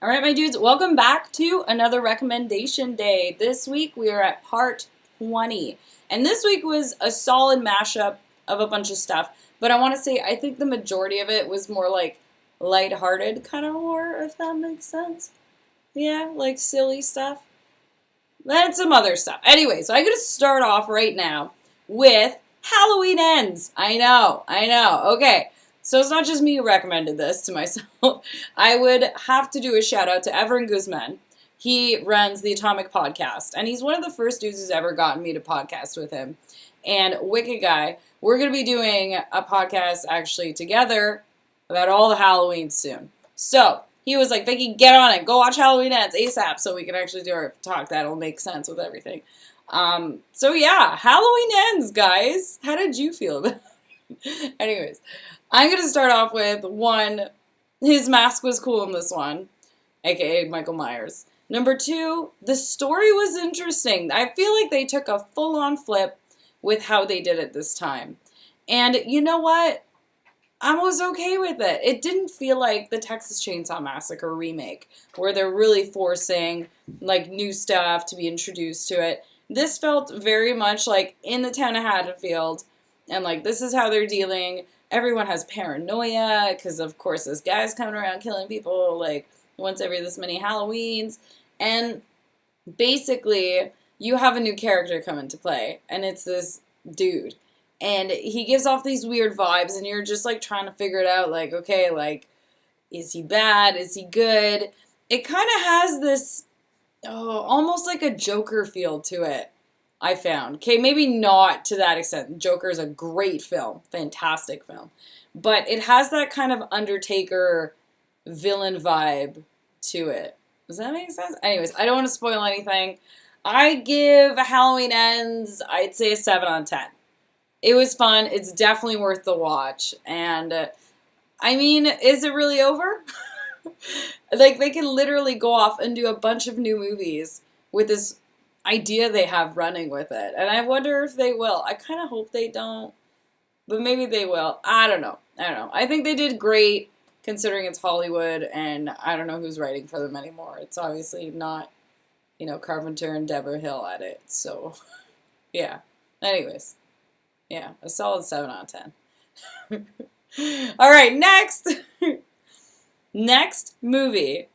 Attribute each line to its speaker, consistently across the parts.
Speaker 1: All right, my dudes, welcome back to another recommendation day. This week we are at part 20. And this week was a solid mashup of a bunch of stuff. But I want to say, I think the majority of it was more like lighthearted kind of horror, if that makes sense. Yeah, like silly stuff. And some other stuff. Anyway, so I'm going to start off right now with Halloween Ends. I know. Okay. So it's not just me who recommended this to myself. I would have to do a shout out to Everin Guzman. He runs the Atomic Podcast, and he's one of the first dudes who's ever gotten me to podcast with him. And wicked guy. We're going to be doing a podcast actually together about all the Halloweens soon. So he was like, Vicky, get on it. Go watch Halloween Ends ASAP so we can actually do our talk. That'll make sense with everything. So yeah, Halloween Ends, guys. How did you feel about it? Anyways, I'm going to start off with one, his mask was cool in this one, aka Michael Myers. Number two, the story was interesting. I feel like they took a full-on flip with how they did it this time. And you know what? I was okay with it. It didn't feel like the Texas Chainsaw Massacre remake, where they're really forcing like new stuff to be introduced to it. This felt very much like in the town of Haddonfield, and like this is how they're dealing. Everyone has paranoia, because of course this guy's coming around killing people like once every this many Halloweens. And basically, you have a new character come into play, and it's this dude. And he gives off these weird vibes, and you're just like trying to figure it out, like, okay, like, is he bad? Is he good? It kind of has this, almost like a Joker feel to it, I found. Okay, maybe not to that extent. Joker is a great film, fantastic film. But it has that kind of Undertaker villain vibe to it. Does that make sense? Anyways, I don't want to spoil anything. I give Halloween Ends, I'd say a 7 on 10. It was fun. It's definitely worth the watch. And, I mean, is it really over? Like, they can literally go off and do a bunch of new movies with this idea they have running with it. And I wonder if they will. I kind of hope they don't. But maybe they will. I don't know. I think they did great, considering it's Hollywood, and I don't know who's writing for them anymore. It's obviously not, Carpenter and Deborah Hill at it. So, yeah. Anyways. Yeah, a solid 7 out of 10. All right, next. Next movie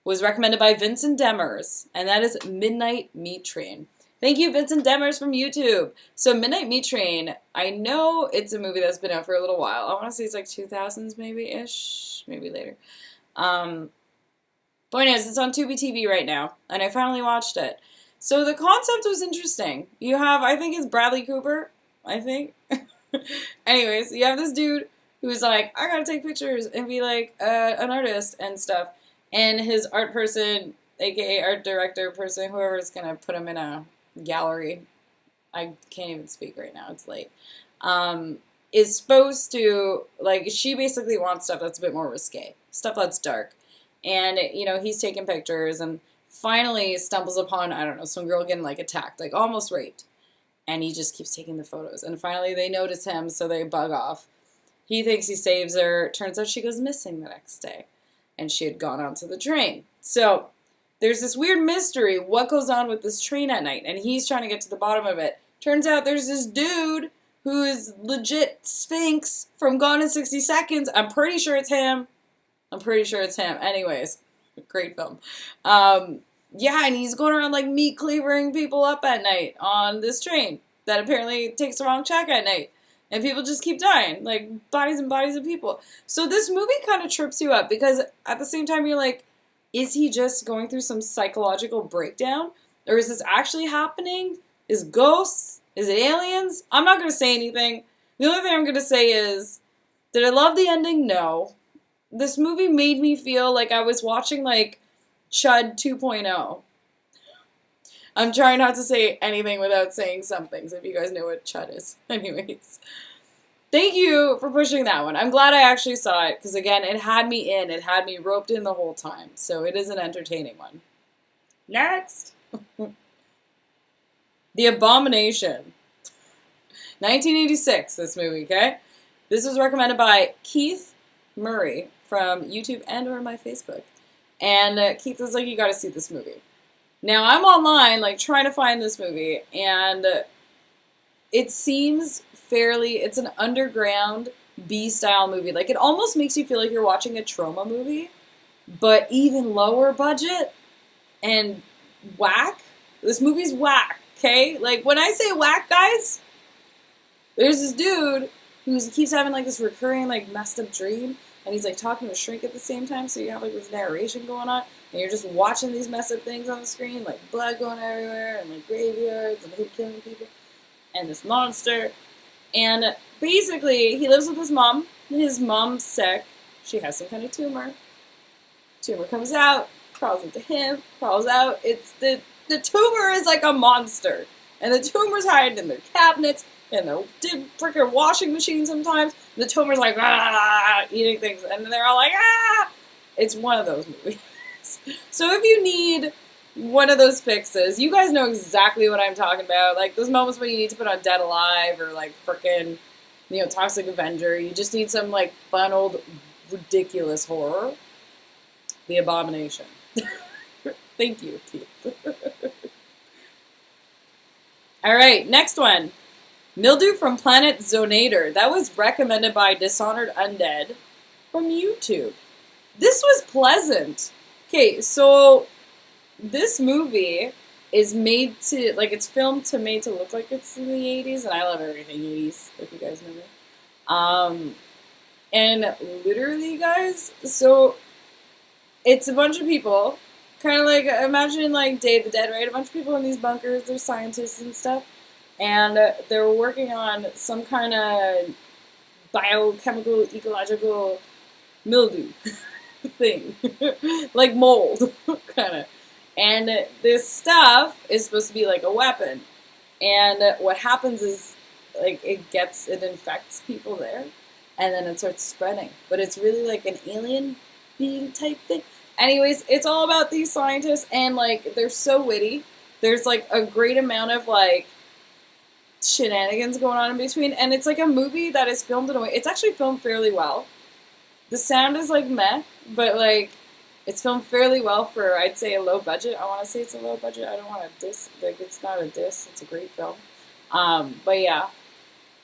Speaker 1: was recommended by Vincent Demers, and that is Midnight Meat Train. Thank you, Vincent Demers from YouTube. So Midnight Meat Train, I know it's a movie that's been out for a little while. I want to say it's like 2000s maybe-ish, maybe later. Point is, it's on Tubi TV right now, and I finally watched it. So the concept was interesting. You have, I think it's Bradley Cooper, I think. Anyways, you have this dude who's like, I gotta take pictures and be like an artist and stuff. And his art person, aka art director person, whoever's gonna put him in a gallery, I can't even speak right now, it's late, is supposed to, like, she basically wants stuff that's a bit more risque, stuff that's dark. And, he's taking pictures and finally stumbles upon, I don't know, some girl getting, like, attacked, like, almost raped. And he just keeps taking the photos. And finally they notice him, so they bug off. He thinks he saves her. Turns out she goes missing the next day. And she had gone onto the train. So there's this weird mystery. What goes on with this train at night? And he's trying to get to the bottom of it. Turns out there's this dude who is legit Sphinx from Gone in 60 Seconds. I'm pretty sure it's him. Anyways, great film. Yeah, and he's going around, like, meat cleavering people up at night on this train that apparently takes the wrong track at night. And people just keep dying, like, bodies and bodies of people. So this movie kind of trips you up, because at the same time you're like, is he just going through some psychological breakdown? Or is this actually happening? Is ghosts? Is it aliens? I'm not going to say anything. The only thing I'm going to say is, did I love the ending? No. This movie made me feel like I was watching, like, Chud 2.0. I'm trying not to say anything without saying something, so if you guys know what Chud is. Anyways. Thank you for pushing that one. I'm glad I actually saw it, because again, it had me in. It had me roped in the whole time. So it is an entertaining one. Next. The Abomination. 1986, this movie, okay? This was recommended by Keith Murray from YouTube and or my Facebook. And Keith was like, you gotta see this movie. Now, I'm online, like, trying to find this movie, and it seems it's an underground B-style movie. Like, it almost makes you feel like you're watching a trauma movie, but even lower budget and whack. This movie's whack, okay? Like, when I say whack, guys, there's this dude who keeps having, like, this recurring, like, messed up dream, and he's, like, talking to a shrink at the same time, so you have, like, this narration going on, and you're just watching these messed up things on the screen, like blood going everywhere, and, like, graveyards, and him killing people, and this monster. And basically, he lives with his mom. His mom's sick. She has some kind of tumor. Tumor comes out, crawls into him, crawls out. It's the tumor is like a monster. And the tumor's hiding in their cabinets, in their freaking washing machine sometimes. The tumor's like, ah, eating things. And they're all like, ah! It's one of those movies. So if you need one of those fixes, you guys know exactly what I'm talking about. Like, those moments when you need to put on Dead Alive or, like, frickin', you know, Toxic Avenger. You just need some, like, fun old ridiculous horror. The Abomination. Thank you, Keith. Alright, next one. Mildew from Planet Xonader. That was recommended by Dishonored Undead from YouTube. This was pleasant. Okay, so this movie is made to, like, it's filmed to made to look like it's in the 80s, and I love everything 80s, if you guys know me. And literally, guys, so it's a bunch of people, kind of like, imagine, like, Day of the Dead, right? A bunch of people in these bunkers, they're scientists and stuff, and they're working on some kind of biochemical, ecological mildew thing. Like mold, kind of. And this stuff is supposed to be like a weapon. And what happens is, like, it infects people there, and then it starts spreading. But it's really like an alien being type thing. Anyways, it's all about these scientists, and, like, they're so witty. There's, like, a great amount of, like, shenanigans going on in between, and it's like a movie that is filmed in a way, it's actually filmed fairly well. The sound is, like, meh, but, like, it's filmed fairly well for, I'd say, a low budget. I want to say it's a low budget. I don't want to diss. Like, it's not a diss. It's a great film. But yeah,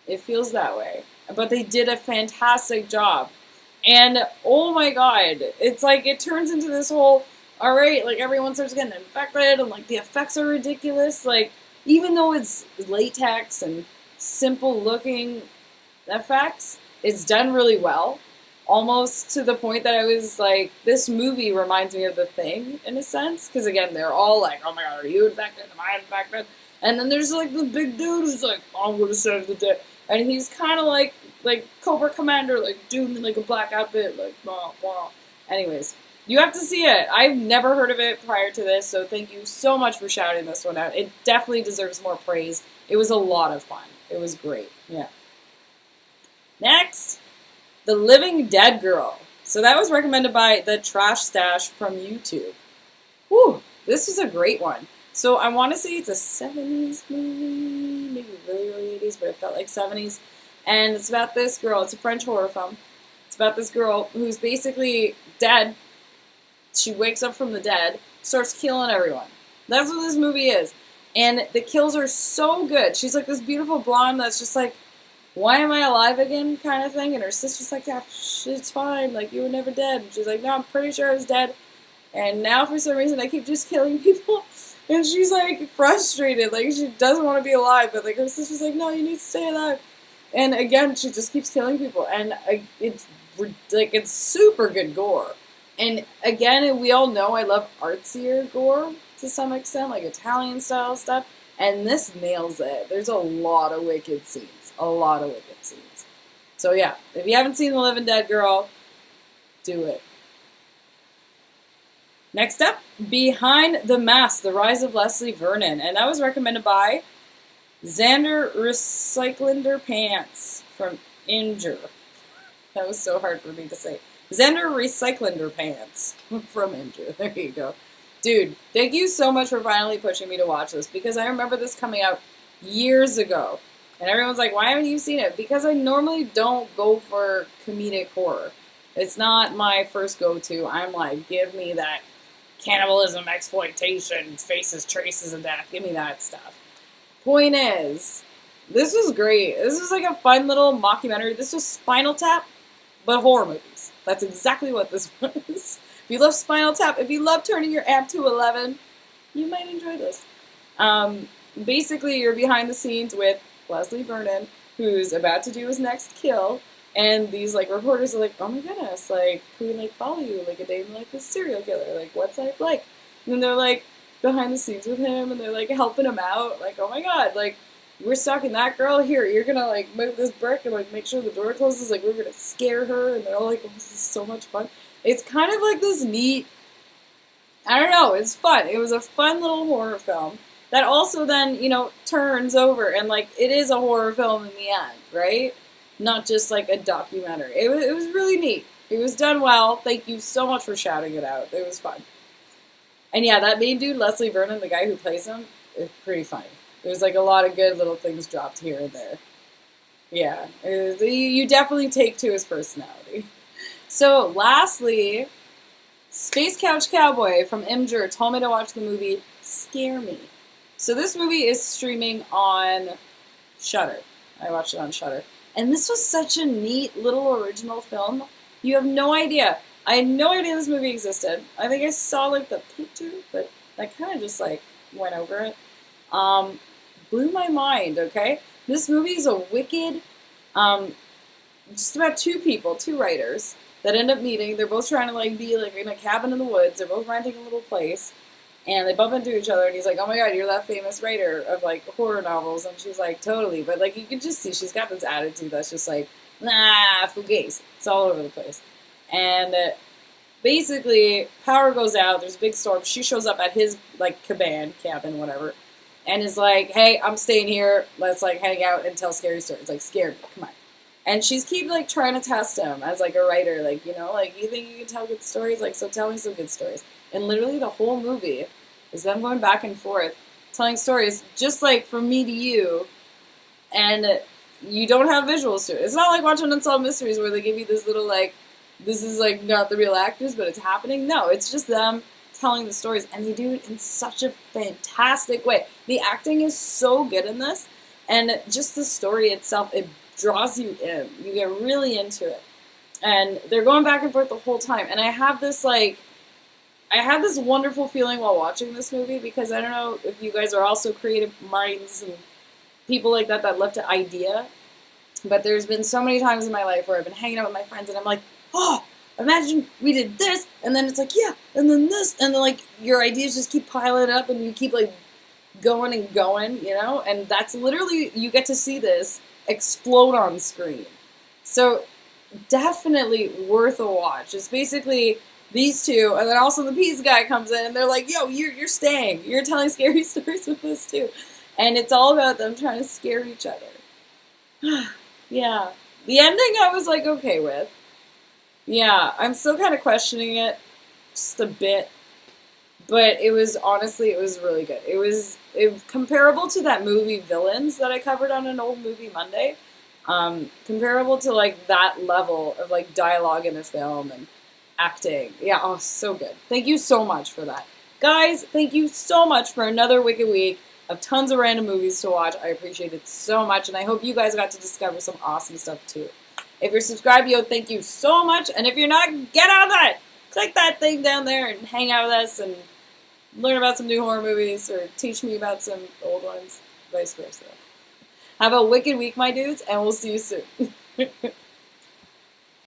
Speaker 1: it feels that way. But they did a fantastic job. And, oh my god, it's like, it turns into this whole, alright, like, everyone starts getting infected, and, like, the effects are ridiculous. Like, even though it's latex and simple-looking effects, it's done really well. Almost to the point that I was like, this movie reminds me of The Thing, in a sense. Because, again, they're all like, oh my god, are you infected? Am I infected? And then there's, like, the big dude who's like, I'm going to save the day. And he's kind of like Cobra Commander, like, dude in, like, a black outfit, like, blah, blah. Anyways, you have to see it. I've never heard of it prior to this, so thank you so much for shouting this one out. It definitely deserves more praise. It was a lot of fun. It was great. Yeah. Next. The Living Dead Girl. So that was recommended by the Trash Stash from YouTube. Whew, this was a great one. So I want to say it's a 70s movie, maybe really, really 80s, but it felt like 70s. And it's about this girl. It's a French horror film. It's about this girl who's basically dead. She wakes up from the dead, starts killing everyone. That's what this movie is. And the kills are so good. She's like this beautiful blonde that's just like, why am I alive again kind of thing, and her sister's like, yeah, it's fine, like, you were never dead, and she's like, no, I'm pretty sure I was dead, and now for some reason I keep just killing people, and she's like frustrated, like, she doesn't want to be alive, but like, her sister's like, no, you need to stay alive, and again, she just keeps killing people, and it's like, it's super good gore, and again, we all know I love artsier gore to some extent, like Italian style stuff, and this nails it. There's a lot of wicked scenes. A lot of wicked scenes. So yeah, if you haven't seen The Living Dead Girl, do it. Next up, Behind the Mask, The Rise of Leslie Vernon. And that was recommended by XANDERrecyclinderPANTS from Imgur. That was so hard for me to say. XANDERrecyclinderPANTS from Imgur. There you go. Dude, thank you so much for finally pushing me to watch this, because I remember this coming out years ago. And everyone's like, why haven't you seen it? Because I normally don't go for comedic horror. It's not my first go-to. I'm like, give me that cannibalism, exploitation, faces, traces of death. Give me that stuff. Point is, this was great. This was like a fun little mockumentary. This was Spinal Tap, but horror movies. That's exactly what this was. If you love Spinal Tap, if you love turning your amp to 11, you might enjoy this. Basically, you're behind the scenes with Leslie Vernon, who's about to do his next kill, and these like reporters are like, oh my goodness, like, can we like follow you like a day in like this serial killer? Like, what's life like? And then they're like behind the scenes with him, and they're like helping him out, like, oh my god, like, we're stalking that girl here, you're gonna like move this brick and like make sure the door closes, like we're gonna scare her, and they're all like, oh, this is so much fun. It's kind of like this neat, I don't know, it's fun. It was a fun little horror film that also then, you know, turns over and like it is a horror film in the end, right? Not just like a documentary. It was really neat. It was done well. Thank you so much for shouting it out. It was fun. And yeah, that main dude, Leslie Vernon, the guy who plays him, is pretty funny. There's like a lot of good little things dropped here and there. Yeah, you definitely take to his personality. So lastly, Spacecouchcowboy from Imgur told me to watch the movie Scare Me. So this movie is streaming on Shudder. I watched it on Shudder. And this was such a neat little original film. You have no idea. I had no idea this movie existed. I think I saw like the picture, but I kind of just like went over it. Blew my mind, okay? This movie is a wicked, just about two writers that end up meeting. They're both trying to like be like in a cabin in the woods. They're both renting a little place. And they bump into each other, and he's like, oh my god, you're that famous writer of, like, horror novels. And she's like, totally. But, like, you can just see she's got this attitude that's just like, nah, fugazi. It's all over the place. And basically, power goes out. There's a big storm. She shows up at his, like, cabin, whatever. And is like, hey, I'm staying here. Let's, like, hang out and tell scary stories. Like, scare me. Come on. And she's keep, like, trying to test him as, like, a writer. Like, you know, like, you think you can tell good stories? Like, so tell me some good stories. And literally the whole movie is them going back and forth, telling stories just like from me to you, and you don't have visuals to it. It's not like watching Unsolved Mysteries where they give you this little like, this is like not the real actors, but it's happening. No, it's just them telling the stories, and they do it in such a fantastic way. The acting is so good in this, and just the story itself, it draws you in. You get really into it. And they're going back and forth the whole time, and I have this like, I had this wonderful feeling while watching this movie, because I don't know if you guys are also creative minds and people like that left an idea, but there's been so many times in my life where I've been hanging out with my friends and I'm like, oh, imagine we did this, and then it's like, yeah, and then this, and then like your ideas just keep piling up and you keep like going and going, you know, and that's literally, you get to see this explode on screen. So definitely worth a watch. It's basically these two, and then also the peace guy comes in, and they're like, yo, you're staying. You're telling scary stories with us, too. And it's all about them trying to scare each other. Yeah. The ending I was, like, okay with. Yeah, I'm still kind of questioning it, just a bit. But it was, honestly, it was really good. It was comparable to that movie Villains that I covered on an old movie Monday. Comparable to, like, that level of, like, dialogue in the film and acting. Yeah, oh, so good. Thank you so much for that. Guys, thank you so much for another wicked week of tons of random movies to watch. I appreciate it so much, and I hope you guys got to discover some awesome stuff too. If you're subscribed, yo, thank you so much, and if you're not, get on that! Click that thing down there and hang out with us and learn about some new horror movies or teach me about some old ones, vice versa. Have a wicked week, my dudes, and we'll see you soon.